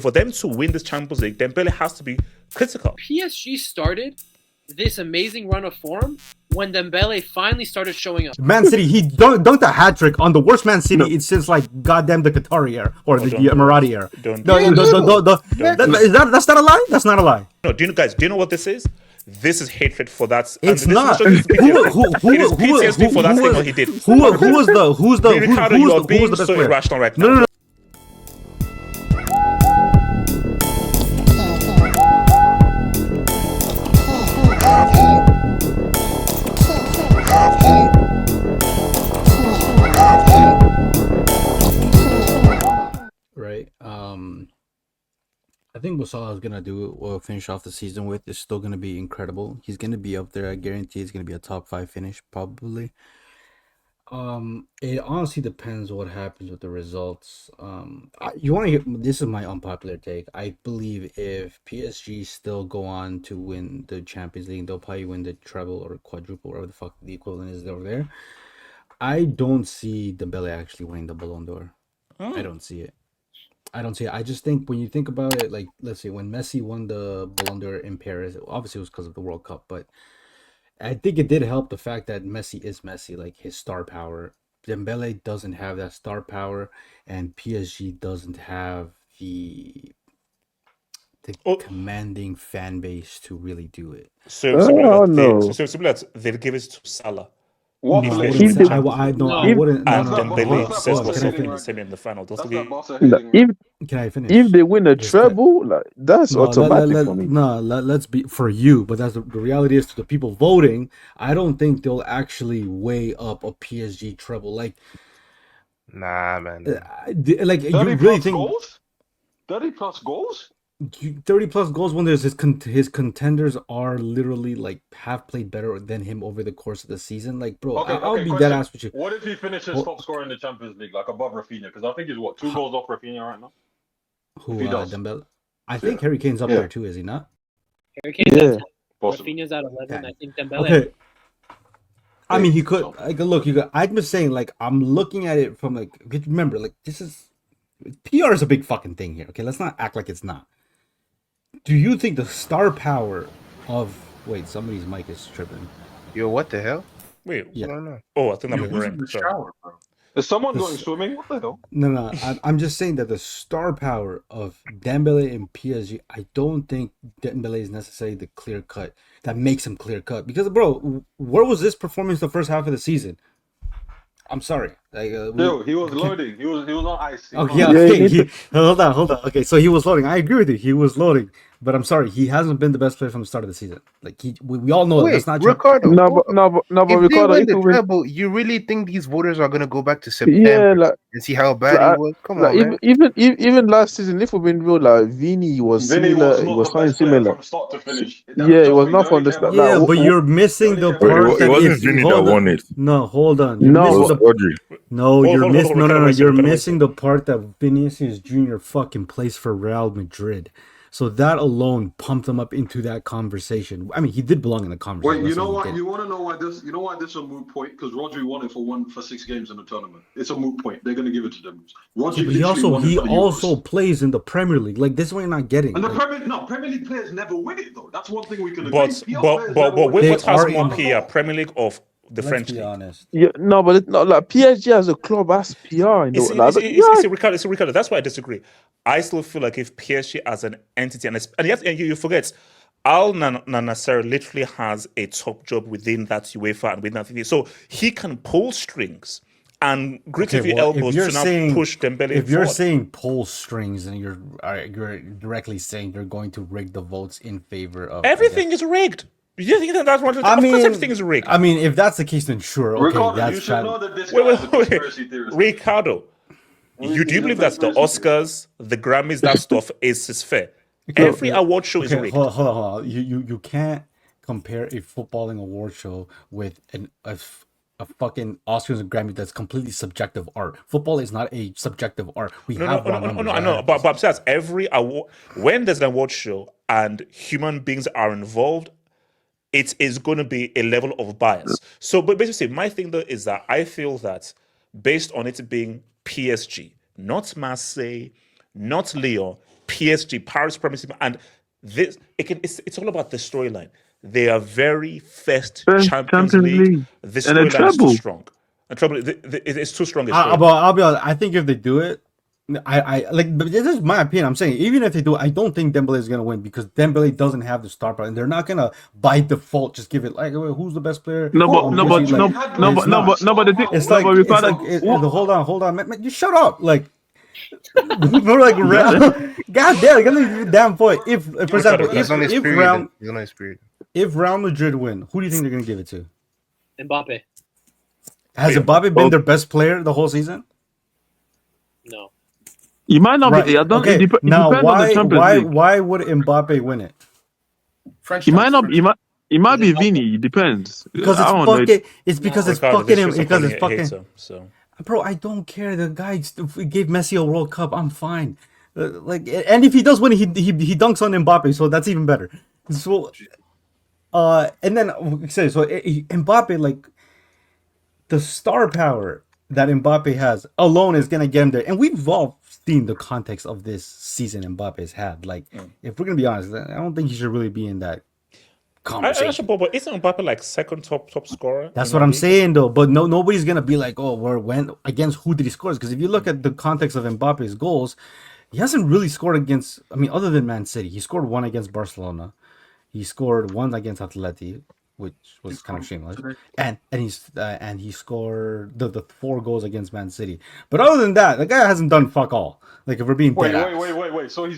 For them to win this Champions League, Dembele has to be critical. PSG started this amazing run of form when Dembele finally started showing up. Man City, he dunked a hat trick on the worst Man City since like goddamn the Qatari era or the Emirati era. That's not a lie. That's not a lie. No, do you know what this is? This is hatred for that. It's not. Who was for that thing he did? Who's the best player? Irrational right now. No. Right. I think what Salah is gonna do, or finish off the season with, is still gonna be incredible. He's gonna be up there. I guarantee he's gonna be a top 5 finish, probably. It honestly depends what happens with the results. You want to hear? This is my unpopular take. I believe if PSG still go on to win the Champions League, they'll probably win the treble or quadruple, whatever the fuck the equivalent is over there. I don't see Dembele actually winning the Ballon d'Or. I don't see it. I just think when you think about it, like, let's say when Messi won the Ballon d'Or in Paris, obviously it was because of the World Cup, but I think it did help the fact that Messi is Messi, like his star power. Dembele doesn't have that star power, and PSG doesn't have the commanding fan base to really do it. So they'll give it to Salah. What? I wouldn't. And Dembele says the same in the final. Can I finish? If they win a treble, like that's automatic for me. Let's be for you, but that's the reality is to the people voting. I don't think they'll actually weigh up a PSG treble. Like, nah, man. Like, you really think goals? 30 plus goals? 30 plus goals when there's his contenders are literally like have played better than him over the course of the season. Like, bro, I'll be dead ass with you. What if he finishes top scorer in the Champions League, like above Raphinha? Because I think he's 2 goals off Raphinha right now. Who Dembele? I think Harry Kane's up there too, is he not? Harry Kane's at 10. Raphinha's at 11. I think Dembele. Okay. I mean, he could. Like, look, I'm just saying. Like, I'm looking at it from like. Remember, like, this is PR is a big fucking thing here. Okay, let's not act like it's not. Do you think the star power of somebody's mic is tripping? Yo, what the hell? Wait, I don't know. Oh, I think I'm in the shower, bro. Is someone going swimming? What the hell? No. I'm just saying that the star power of Dembele and PSG, I don't think Dembele is necessarily the clear cut that makes him clear cut. Because, bro, where was this performance the first half of the season? I'm sorry. Like, he was loading. He was on ice. Hold on. Okay, so he was loading. I agree with you. He was loading, but I'm sorry. He hasn't been the best player from the start of the season. Like we all know that's not true. Ricardo. But Ricardo, if they win the treble, you really think these voters are gonna go back to September and see how bad he was? Come on, man. Even last season, if we've been real, like Vini was similar. He was something similar from start to finish. It was not from the start. Yeah, but you're missing the part that it wasn't Vini that won it. No, hold on. You're missing the part that Vinicius Jr. fucking plays for Real Madrid. So that alone pumped him up into that conversation. I mean, he did belong in the conversation. Wait, you know what? You want to know why this? You know why this is a moot point? Because Rodri won it for 6 games in the tournament. It's a moot point. They're gonna give it to them. Rodri. He also plays in the Premier League. Like, this one you're not getting. And the Premier League players never win it though. That's one thing we can agree. But what has more PR, Premier League of the French league? Honest. But it's not like PSG as a club has PR. It's Ricardo. That's why I disagree. I still feel like if PSG as an entity, and you forget, Al Nassr literally has a top job within that UEFA and within that thing. So he can pull strings and grit of your elbows to now push Dembele If you're forward. saying pull strings, and you're directly saying you're going to rig the votes in favor of everything is rigged. You think that's what? Of course, everything is rigged. I mean, if that's the case, then sure. Okay, Ricardo, that's you should know that this Wait. Ricardo, you do believe that the Oscars, the Grammys, that stuff is fair? Every award show is rigged. Hold on. You can't compare a footballing award show with a fucking Oscars and Grammy that's completely subjective art. Football is not a subjective art. I know. But I'm saying every award, when there's an award show and human beings are involved, it is going to be a level of bias. So, but basically, my thing though is that I feel that based on it being PSG, not Marseille, not Lyon, PSG, Paris Premier, and this it's all about the storyline. They are very first Champions League. The and a storyline is too treble. strong. And trouble, it's too strong. I'll be honest. I think if they do it, I like. But this is my opinion. I'm saying even if they do, I don't think Dembele is gonna win because Dembele doesn't have the star power, and they're not gonna by default just give it like who's the best player. But the thing, It's like hold on, man, you shut up. Like we're like, God damn, give me damn point. If for example, if Real Madrid win, who do you think they're gonna give it to? Mbappe. Has Mbappe been their best player the whole season? No. You might not be. Okay. Now, why would Mbappe win it? French. It might not. It might be Vini. It depends. Because it's fucking. It's because it's fucking him. Because it's fucking. So, bro, I don't care. The guy gave Messi a World Cup. I'm fine. And if he does win, he dunks on Mbappe, so that's even better. So, and then so Mbappe, like the star power that Mbappe has alone is gonna get him there. And we've all seen the context of this season Mbappe's had. Like, if we're gonna be honest, I don't think he should really be in that conversation. But isn't Mbappe like second top scorer? That's what I'm saying though. But nobody's gonna be like, oh, when against who did he score? Because if you look at the context of Mbappe's goals, he hasn't really scored against. I mean, other than Man City, he scored one against Barcelona. He scored one against Atleti, which was kind of shameless. And he scored the 4 goals against Man City. But other than that, the guy hasn't done fuck all. Like if we're being wait. So he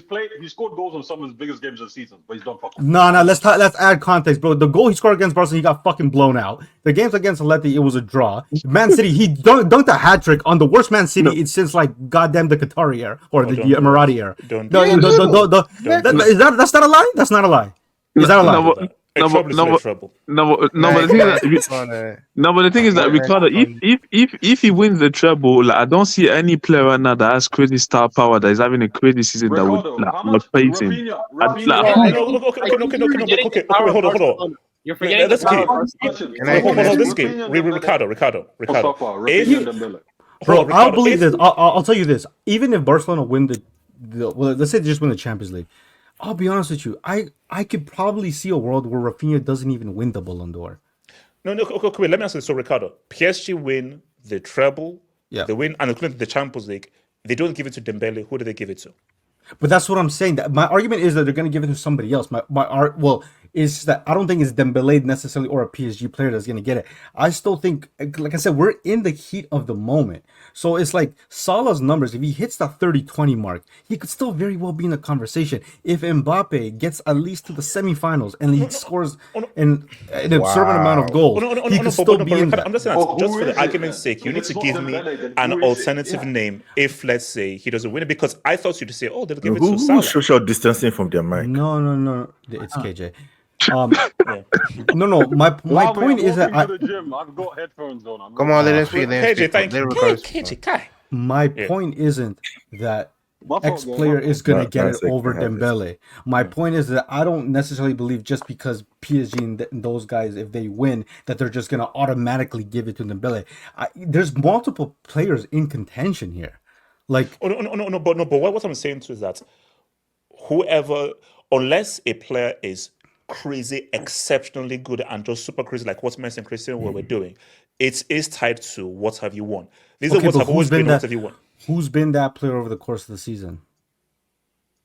scored goals on some of his biggest games of the season, but he's done fuck all. No. Let's add context, bro. The goal he scored against Barcelona, he got fucking blown out. The games against Atleti, it was a draw. Man City, he dunked a hat trick on the worst Man City since like goddamn the Qatari era or the Emirati era. That's not a lie. That's not a lie. Is that a lie? But the thing is that Ricardo, if he wins the treble, like, I don't see any player right now that has crazy star power that is having a crazy season Ricardo, that would face him. Okay, hold on. You're forgetting That's key. Hold this game. Ricardo. Bro, I'll believe this. I'll tell you this. Even if Barcelona win let's say they just win the Champions League, I'll be honest with you. I could probably see a world where Raphinha doesn't even win the Ballon d'Or. No. Okay, let me ask you. So, Ricardo, PSG win the treble, they win, and including the Champions League. They don't give it to Dembele. Who do they give it to? But that's what I'm saying. That my argument is that they're going to give it to somebody else. Is that I don't think it's Dembele necessarily or a PSG player that's going to get it. I still think, like I said, we're in the heat of the moment. So it's like Salah's numbers, if he hits that 30-20 mark, he could still very well be in the conversation. If Mbappe gets at least to the semifinals and he scores an absurd amount of goals, he could still be in that. I'm just saying, just for the argument's sake, you need to give me an alternative name if, let's say, he doesn't win it. Because I thought you'd say, oh, they'll give it to Salah. Who's social distancing from their mic? No. It's KJ. No. My point is that I've got headphones on. Come on, let him speak. KJ. My point isn't that X player is going to get it over Dembele. My point is that I don't necessarily believe just because PSG and those guys, if they win, that they're just going to automatically give it to Dembele. There's multiple players in contention here. Like, no. But what I'm saying too is that whoever, unless a player is crazy, exceptionally good, and just super crazy, like what Messi and Cristiano were doing, it is tied to what have you won. These are what have always been what have you won. Who's been that player over the course of the season?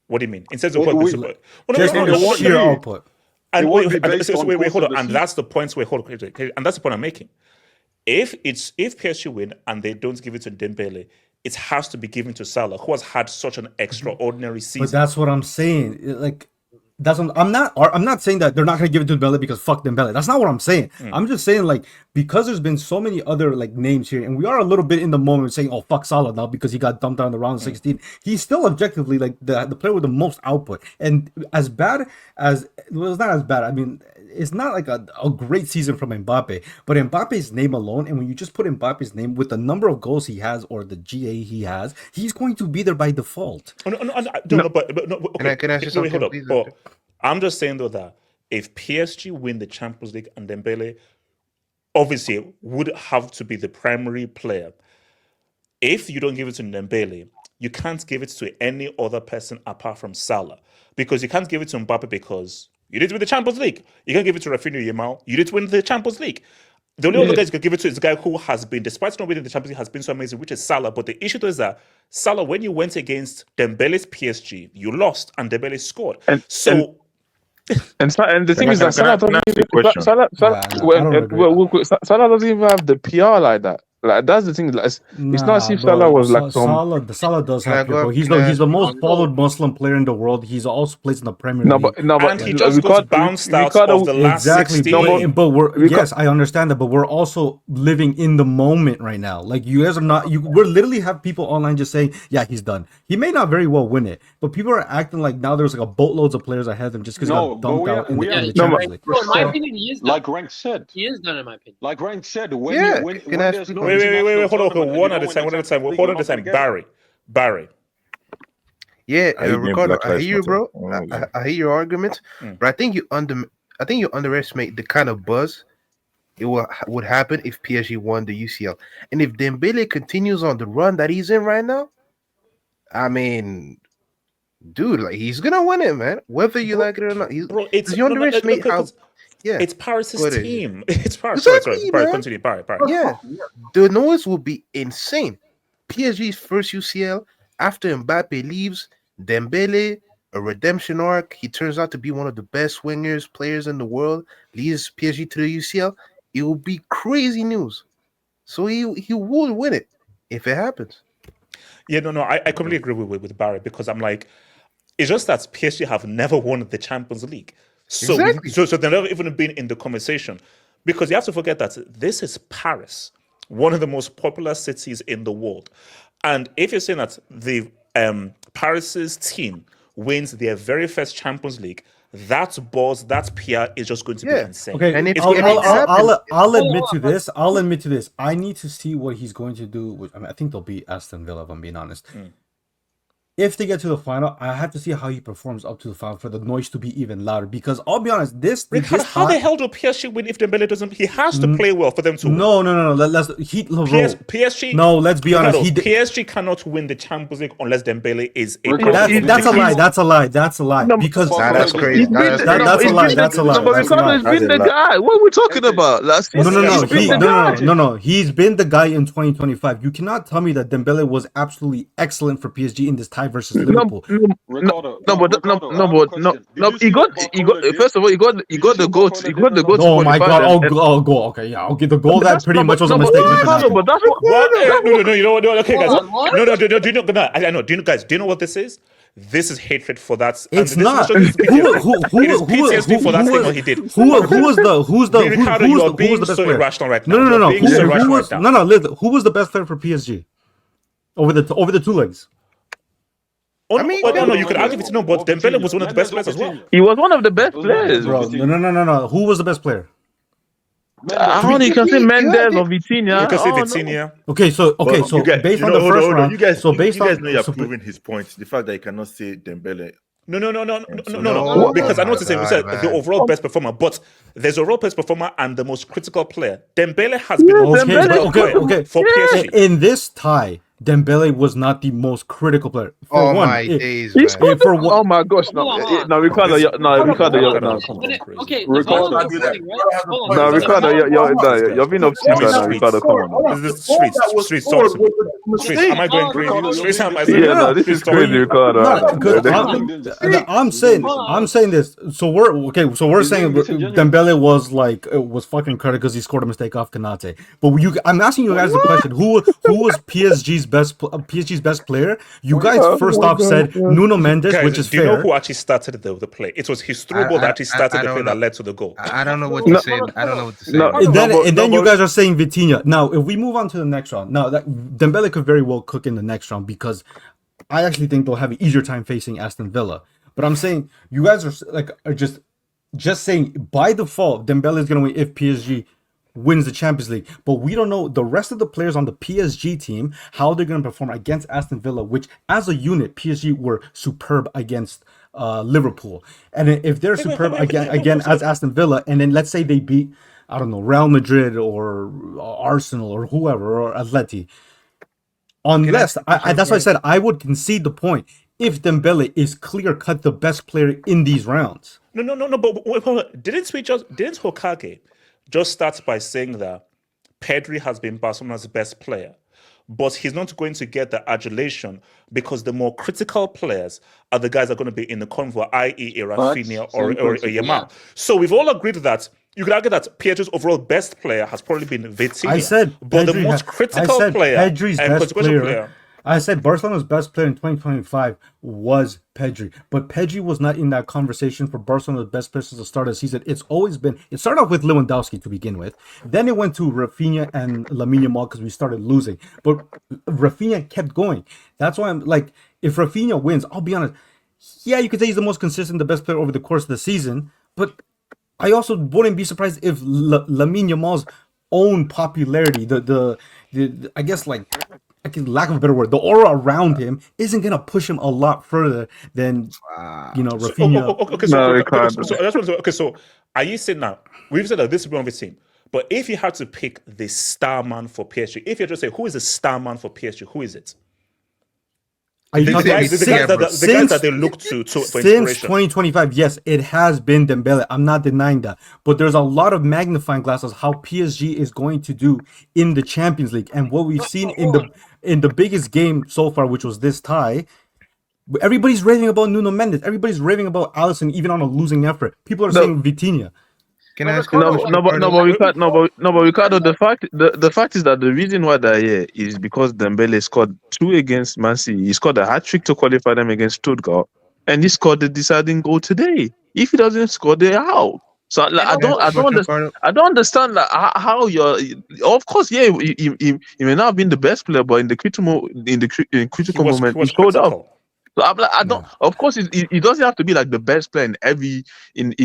What do you mean? In terms of what? Just the sheer output. And wait, hold on. And that's the point. And that's the point I'm making. If PSG win and they don't give it to Dembele, it has to be given to Salah, who has had such an extraordinary season. But that's what I'm saying. Like, I'm not saying that they're not going to give it to Dembele because fuck Dembele. That's not what I'm saying. I'm just saying, like, because there's been so many other like names here, and we are a little bit in the moment saying, oh, fuck Salah now because he got dumped out in the round of 16. He's still objectively like the player with the most output. And as bad as it's not as bad. I mean, it's not like a great season from Mbappe, but Mbappe's name alone, and when you just put Mbappe's name with the number of goals he has or the GA he has, he's going to be there by default. Can I ask you something, please? I'm just saying though that if PSG win the Champions League and Dembele obviously would have to be the primary player. If you don't give it to Dembele, you can't give it to any other person apart from Salah. Because you can't give it to Mbappe because you didn't win the Champions League. You can't give it to Raphinha Yamal. You didn't win the Champions League. The only other guy you can give it to is the guy who has been, despite not winning the Champions League, has been so amazing, which is Salah. But the issue is that Salah, when you went against Dembele's PSG, you lost and Dembele scored. And the thing is that Salah doesn't even have the PR like that. Like that's the thing. Like, it's not as if Salah was like some. Salah does have PR. He's the most followed Muslim player in the world. He's also plays in the Premier League. And he just got bounced out of the last 16. But yes, I understand that. But we're also living in the moment right now. Like you guys are not. We're literally have people online just saying, "Yeah, he's done." He may not very well win it, but people are acting like now there's like a boatloads of players ahead of him just because he got dumped out in the Champions League. In my opinion, he is done. Like Rank said. He is done, in my opinion. Like Rank said, when there's no Wait, hold on, one at a time. Barry. Yeah, Ricardo, I hear you, bro. I hear your argument, but I think you underestimate the kind of buzz it would happen if PSG won the UCL, and if Dembele continues on the run that he's in right now. I mean, dude, like he's gonna win it, man. Whether you like it or not, you underestimate how. Yeah, it's Paris's team. It's Paris. Exactly, Sorry, continue. Paris. Yeah, the noise will be insane. PSG's first UCL after Mbappe leaves, Dembele, a redemption arc. He turns out to be one of the best players in the world. Leads PSG to the UCL. It will be crazy news. So he will win it if it happens. Yeah, I completely agree with Barry because I'm like, it's just that PSG have never won the Champions League. So, Exactly. so they've never even been in the conversation because you have to forget that this is Paris, one of the most popular cities in the world. And if you're saying that the Paris's team wins their very first Champions League, that buzz, that PR is just going to be insane. Okay, and if I'll admit to this. I'll admit to this. I need to see what he's going to do. I think they'll beat Aston Villa, if I'm being honest. If they get to the final, I have to see how he performs up to the final for the noise to be even louder. Because I'll be honest, how the hell do PSG win if Dembele doesn't? He has to play well for them to win. No. PSG. No, let's be honest. PSG cannot win the Champions League unless Dembele is a. That's a lie. That's a lie. Because that's crazy. That's a lie. That's a lie. No, but Ricardo's been the guy. What are we talking about? No. He's been the guy in 2025. You cannot tell me that Dembele was absolutely excellent for PSG in this tie versus Liverpool. No. He got. First of all, he got the goat. He got the goat. Oh my god! I'll go. Okay, yeah, I'll get the goal. That pretty much was a mistake. But that's what. No. You know what? Okay, guys. No. Do you know? I know. Do you know what this is? This is hatred for that. It's not. Who PTSD for that thing he did. Who's the best player? Irrational right now. No. Who was the best player for PSG over the two legs? You could argue it's but Dembele was one of the best players as well. He was one of the best players. Bro, no. Who was the best player? I don't know. You can say Mendes or Vitinha. You can say Vitinha. Okay, so based on the first round, you guys know you're proving his point. The fact that you cannot say Dembele. No. Because I know what to say. We said the overall best performer, but there's overall best performer and the most critical player. Dembele has been okay. For PSG. In this tie, Dembele was not the most critical player. Oh my days! Oh my gosh! No, Ricardo. Okay, Ricardo, you're being obtuse right now, Ricardo. Come on. This is streets. Am I going green? Streets. Yeah, this is crazy, Ricardo. I'm saying this. So we're saying Dembele was fucking credit because he scored a mistake off Kanate. But I'm asking you guys the question: Who was PSG's best player? You guys first off said Nuno Mendes, which is fair. Do you know who actually started the play? It was his through ball that actually started the play that led to the goal. I don't know what to say. And then you guys are saying Vitinha. Now, if we move on to the next round, now that Dembele could very well cook in the next round because I actually think they'll have an easier time facing Aston Villa. But I'm saying you guys are just saying by default Dembele is going to win if PSG wins the Champions League, but we don't know the rest of the players on the PSG team, how they're going to perform against Aston Villa, which as a unit, PSG were superb against Liverpool. And if they're superb again as Aston Villa, and then let's say they beat, I don't know, Real Madrid or Arsenal or whoever, or Atleti, Unless that's why I said I would concede the point if Dembele is clear cut the best player in these rounds. No. But didn't Hokage just start by saying that Pedri has been Barcelona's best player, but he's not going to get the adulation because the more critical players are the guys that are going to be in the convo, i.e. a Raphinha or a Yamal. Yeah. So we've all agreed that you could argue that PSG's overall best player has probably been Vitinha. I said, but the most critical player Pedri's and best player. I said Barcelona's best player in 2025 was Pedri, but Pedri was not in that conversation for Barcelona's best players at the start of the season. It started off with Lewandowski to begin with. Then it went to Raphinha and Lamine Yamal because we started losing. But Raphinha kept going. That's why I'm like, if Raphinha wins, I'll be honest, yeah, you could say he's the most consistent, the best player over the course of the season, but I also wouldn't be surprised if Lamine Yamal's own popularity, the I guess like, lack of a better word, the aura around him isn't gonna push him a lot further than Raphinha. So are you saying now? We've said that this is one of his team, but if you had to pick the star man for PSG, if you had to say who is the star man for PSG, who is it? The guys that they look to for inspiration. Since 2025, yes, it has been Dembele. I'm not denying that. But there's a lot of magnifying glasses how PSG is going to do in the Champions League. And what we've seen in the biggest game so far, which was this tie, everybody's raving about Nuno Mendes. Everybody's raving about Alisson, even on a losing effort. People are saying Vitinha. Can I ask but Ricardo, the fact is that the reason why they're here is because Dembele scored 2 against Man City. He scored a hat-trick to qualify them against Stuttgart, and he scored the deciding goal today. If he doesn't score, they're out. So like, I don't understand like, how you're. Of course, yeah, he may not have been the best player, but in the critical moment, he showed up. So I'm like, I don't. Of course, it doesn't have to be like the best player in every leg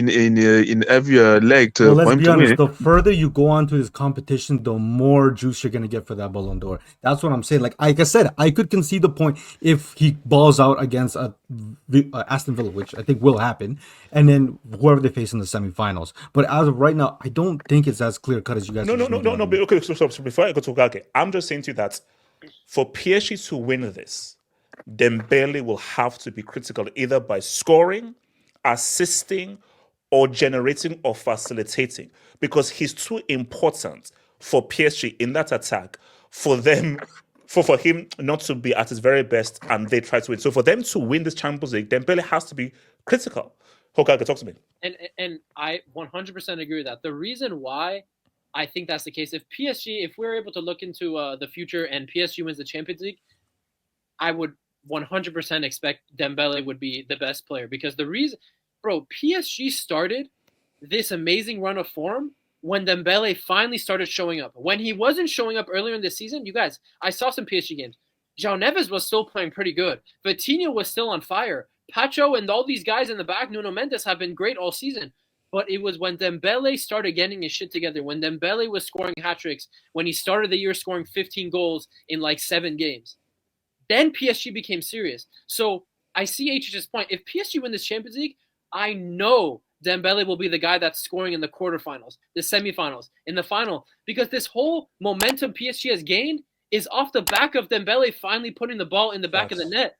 to. Well, let's be honest. The further you go on to his competition, the more juice you're gonna get for that Ballon d'Or. That's what I'm saying. Like I said, I could concede the point if he balls out against Aston Villa, which I think will happen, and then whoever they face in the semifinals. But as of right now, I don't think it's as clear cut as you guys. No. But okay, so before I go to Gage, I'm just saying to you that for PSG to win this, Dembele will have to be critical either by scoring, assisting, or generating or facilitating, because he's too important for PSG in that attack for them for him not to be at his very best and they try to win. So for them to win this Champions League, Dembele has to be critical. Hokage, talk to me. And I 100% agree with that. The reason why I think that's the case, if we're able to look into the future and PSG wins the Champions League, I would 100% expect Dembele would be the best player, because the reason, PSG started this amazing run of form when Dembele finally started showing up. When he wasn't showing up earlier in the season, you guys, I saw some PSG games. João Neves was still playing pretty good. Vitinha was still on fire. Pacho and all these guys in the back, Nuno Mendes, have been great all season. But it was when Dembele started getting his shit together, when Dembele was scoring hat-tricks, when he started the year scoring 15 goals in like 7 games. Then PSG became serious. So I see HH's point. If PSG win this Champions League, I know Dembele will be the guy that's scoring in the quarterfinals, the semifinals, in the final. Because this whole momentum PSG has gained is off the back of Dembele finally putting the ball in the back of the net.